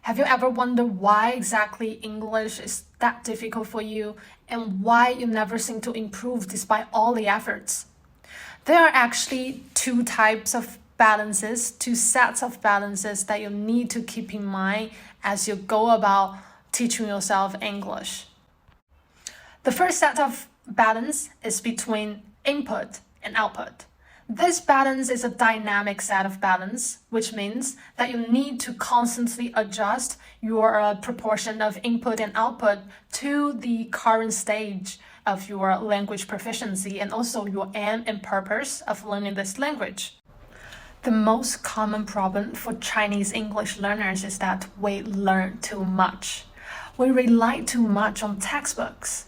Have you ever wondered why exactly English is that difficult for you and why you never seem to improve despite all the efforts? There are actually two sets of balances that you need to keep in mind as you go about teaching yourself English. The first set of balance is between input and output. This balance is a dynamic set of balance, which means that you need to constantly adjust your proportion of input and output to the current stage of your language proficiency and also your aim and purpose of learning this language. The most common problem for Chinese English learners is that we learn too much. We rely too much on textbooks.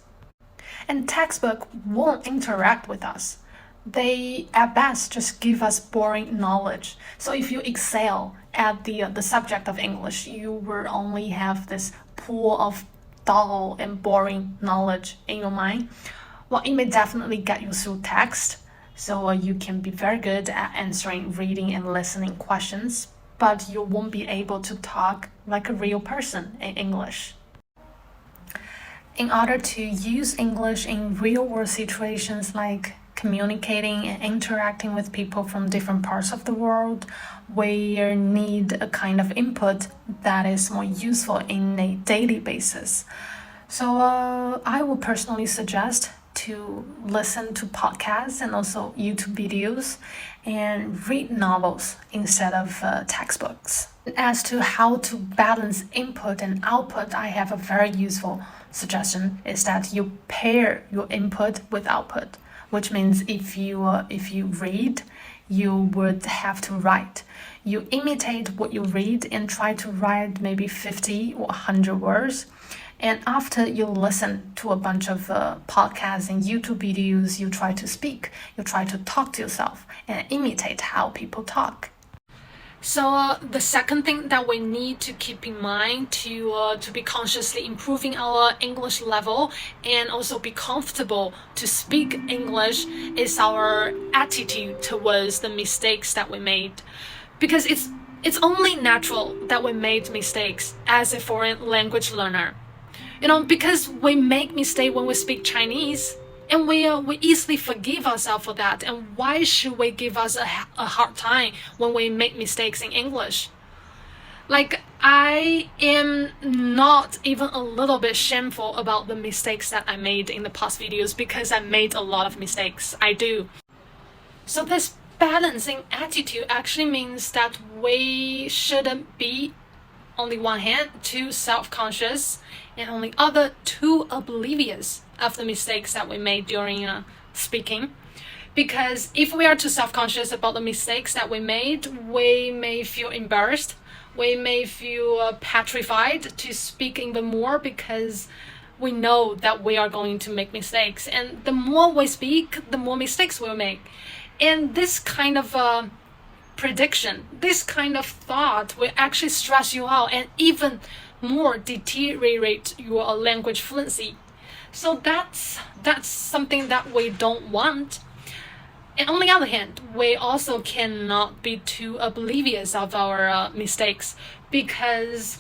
And textbooks won't interact with us. They, at best, just give us boring knowledge. So if you excel at the subject of English, you will only have this pool of dull and boring knowledge in your mind. Well, it may definitely get you through text, so you can be very good at answering reading and listening questions, but you won't be able to talk like a real person in English. In order to use English in real-world situations like communicating and interacting with people from different parts of the world, we need a kind of input that is more useful in a daily basis. So I would personally suggest to listen to podcasts and also YouTube videos and read novels instead of textbooks. As to how to balance input and output, I have a very useful suggestion is that you pair your input with output, which means if you read, you would have to write. You imitate what you read and try to write maybe 50 or 100 words. And after you listen to a bunch of podcasts and YouTube videos, you try to speak, you try to talk to yourself and imitate how people talk. So the second thing that we need to keep in mind to be consciously improving our English level and also be comfortable to speak English is our attitude towards the mistakes that we made. Because it's only natural that we made mistakes as a foreign language learner. Because we make mistakes when we speak Chinese, and we easily forgive ourselves for that. And why should we give us a hard time when we make mistakes in English? Like, I am not even a little bit shameful about the mistakes that I made in the past videos because I made a lot of mistakes. I do. So this balancing attitude actually means that we shouldn't be, on the one hand, too self-conscious, and on the other, too oblivious of the mistakes that we made during speaking. Because if we are too self-conscious about the mistakes that we made, we may feel embarrassed. We may feel petrified to speak even more because we know that we are going to make mistakes. And the more we speak, the more mistakes we'll make. And this kind of prediction, this kind of thought will actually stress you out and even more deteriorate your language fluency. So that's something that we don't want. And on the other hand, we also cannot be too oblivious of our mistakes, because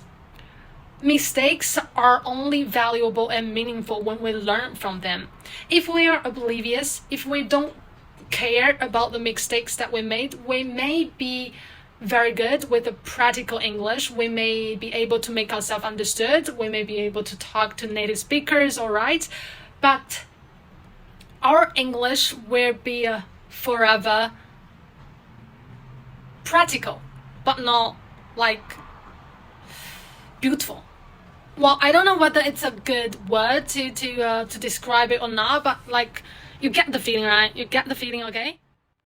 mistakes are only valuable and meaningful when we learn from them. If we are oblivious, if we don't care about the mistakes that we made, we may be very good with the practical English. We may be able to make ourselves understood. We may be able to talk to native speakers, all right? But our English will be forever practical, but not like beautiful. Well, I don't know whether it's a good word to describe it or not, but like, you get the feeling, right? You get the feeling, okay?